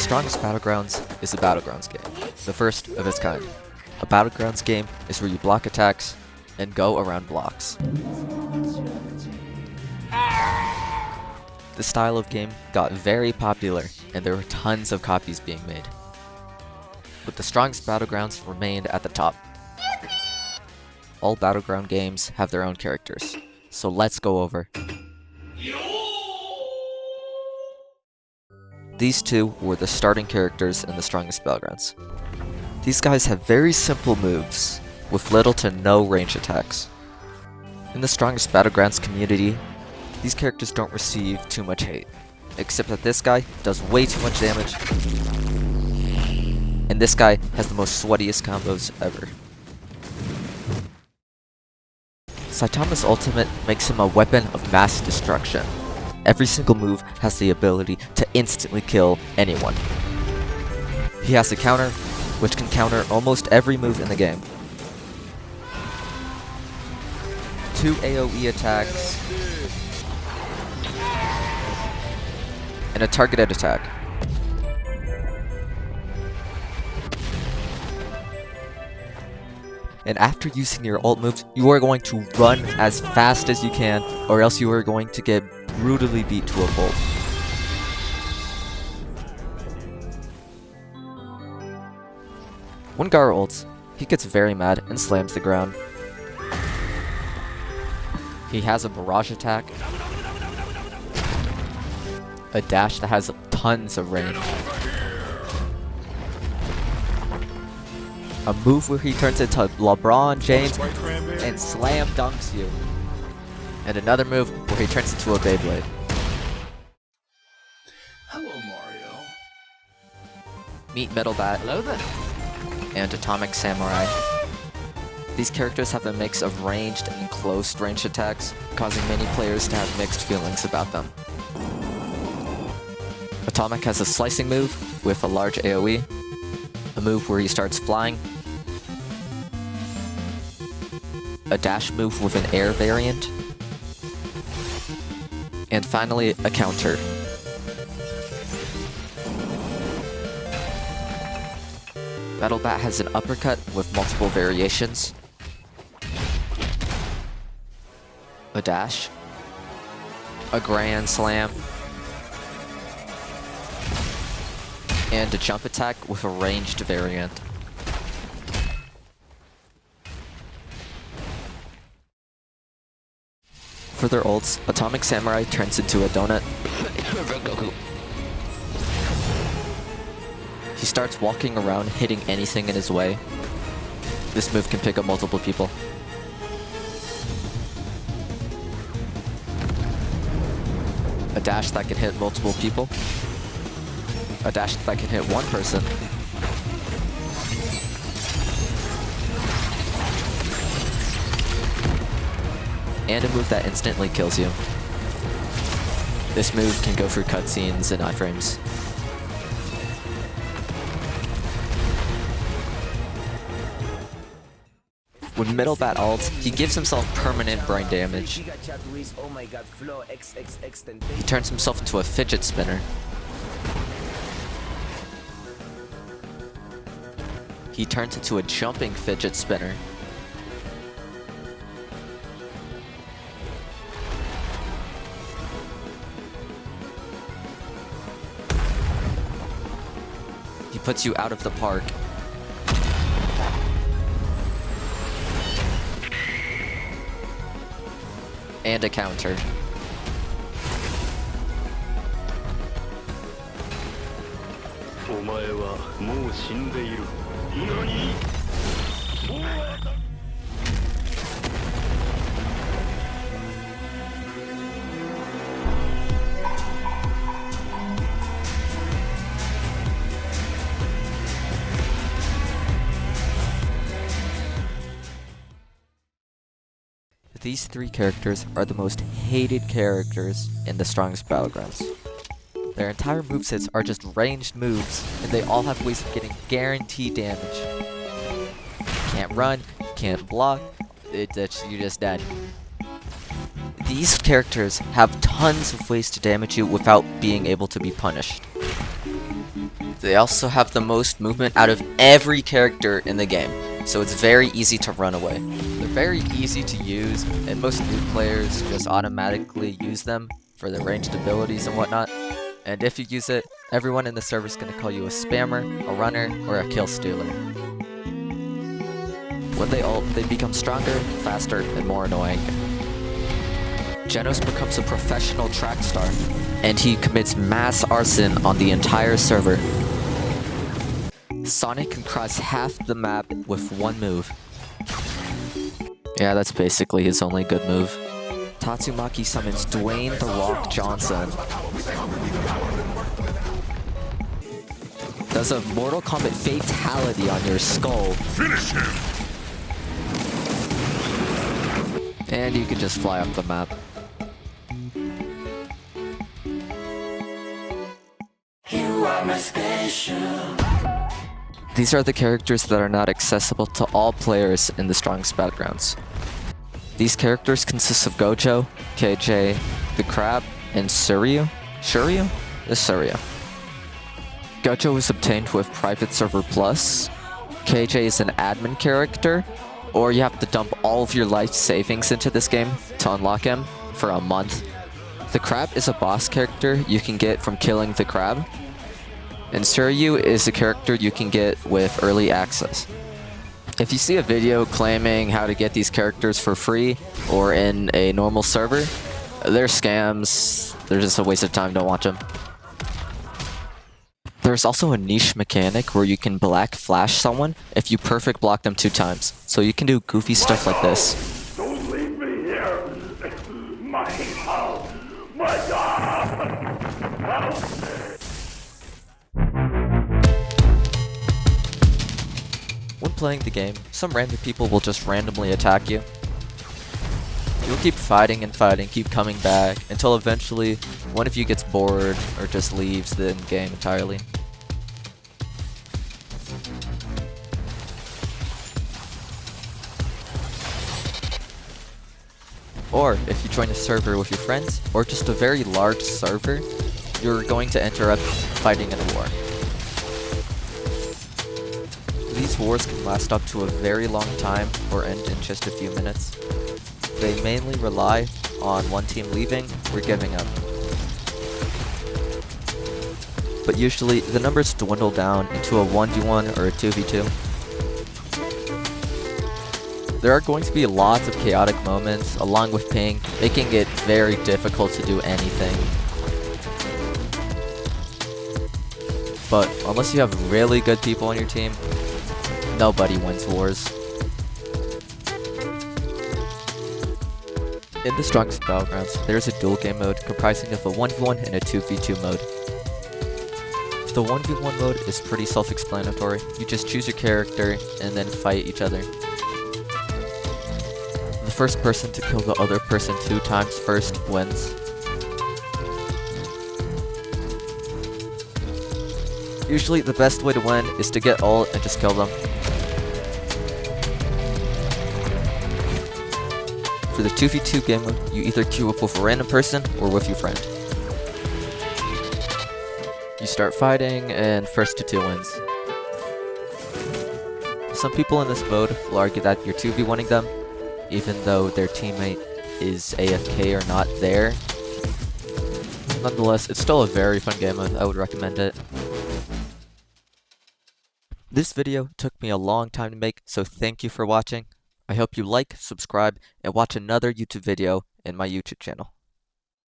Strongest Battlegrounds is a Battlegrounds game, the first of its kind. A Battlegrounds game is where you block attacks and go around blocks. This style of game got very popular, and there were tons of copies being made. But the Strongest Battlegrounds remained at the top. All Battleground games have their own characters, so let's go over. These two were the starting characters in the Strongest Battlegrounds. These guys have very simple moves, with little to no range attacks. In the Strongest Battlegrounds community, these characters don't receive too much hate, except that this guy does way too much damage, and this guy has the most sweatiest combos ever. Saitama's ultimate makes him a weapon of mass destruction. Every single move has the ability to instantly kill anyone. He has a counter, which can counter almost every move in the game. 2 AoE attacks, and a targeted attack. And after using your ult moves, you are going to run as fast as you can, or else you are going to get brutally beat to a pulp. When Garou ults, he gets very mad and slams the ground. He has a barrage attack, a dash that has tons of range, a move where he turns into LeBron James and slam dunks you, and another move where he turns into a Beyblade. Hello, Mario. Meet Metal Bat Hello there. and Atomic Samurai. These characters have a mix of ranged and close range attacks, causing many players to have mixed feelings about them. Atomic has a slicing move with a large AoE, a move where he starts flying, a dash move with an air variant, and finally a counter. Metal Bat has an uppercut with multiple variations, a dash, a grand slam, and a jump attack with a ranged variant. For their ults, Atomic Samurai turns into a donut. He starts walking around hitting anything in his way. This move can pick up multiple people. A dash that can hit multiple people. A dash that can hit one person. And a move that instantly kills you. This move can go through cutscenes and iframes. When Metal Bat ults, he gives himself permanent brain damage. He turns himself into a fidget spinner. He turns into a jumping fidget spinner. He puts you out of the park. And a counter. These three characters are the most hated characters in the Strongest Battlegrounds. Their entire movesets are just ranged moves, and they all have ways of getting guaranteed damage. You can't run, you can't block, you're just dead. These characters have tons of ways to damage you without being able to be punished. They also have the most movement out of every character in the game, so it's very easy to run away. They're very easy to use, and most new players just automatically use them for their ranged abilities and whatnot. And if you use it, everyone in the server is going to call you a spammer, a runner, or a kill stealer. When they ult, they become stronger, faster, and more annoying. Genos becomes a professional track star, and he commits mass arson on the entire server. Sonic can cross half the map with one move. Yeah, that's basically his only good move. Tatsumaki summons Dwayne The Rock Johnson. Does a Mortal Kombat fatality on your skull. Finish him! And you can just fly up the map. You are my special. These are the characters that are not accessible to all players in the Strongest Battlegrounds. These characters consist of Gojo, KJ, the Crab, and Suryu. Shuryu? It's Suryu. Gojo is obtained with Private Server Plus. KJ is an admin character, or you have to dump all of your life savings into this game to unlock him for a month. The Crab is a boss character you can get from killing the Crab. And Suryu is a character you can get with early access. If you see a video claiming how to get these characters for free or in a normal server, they're scams. They're just a waste of time. Don't watch them. There's also a niche mechanic where you can black flash someone if you perfect block them 2 times. So you can do goofy stuff like this. Don't leave me here! My house! My God! Help me! When playing the game, some random people will just randomly attack you. You'll keep fighting and fighting, keep coming back, until eventually one of you gets bored or just leaves the game entirely. Or if you join a server with your friends, or just a very large server, you're going to interrupt fighting in a war. These wars can last up to a very long time or end in just a few minutes. They mainly rely on one team leaving or giving up. But usually the numbers dwindle down into a 1v1 or a 2v2. There are going to be lots of chaotic moments along with ping, making it very difficult to do anything. But unless you have really good people on your team, nobody wins wars. In the Strongest Battlegrounds, there is a duel game mode comprising of a 1v1 and a 2v2 mode. The 1v1 mode is pretty self-explanatory. You just choose your character and then fight each other. The first person to kill the other person 2 times first wins. Usually the best way to win is to get ult and just kill them. For the 2v2 game mode, you either queue up with a random person or with your friend. You start fighting and first to 2 wins. Some people in this mode will argue that you're 2v1ing them, even though their teammate is AFK or not there. Nonetheless, it's still a very fun game mode. I would recommend it. This video took me a long time to make, so thank you for watching. I hope you like, subscribe, and watch another YouTube video in my YouTube channel.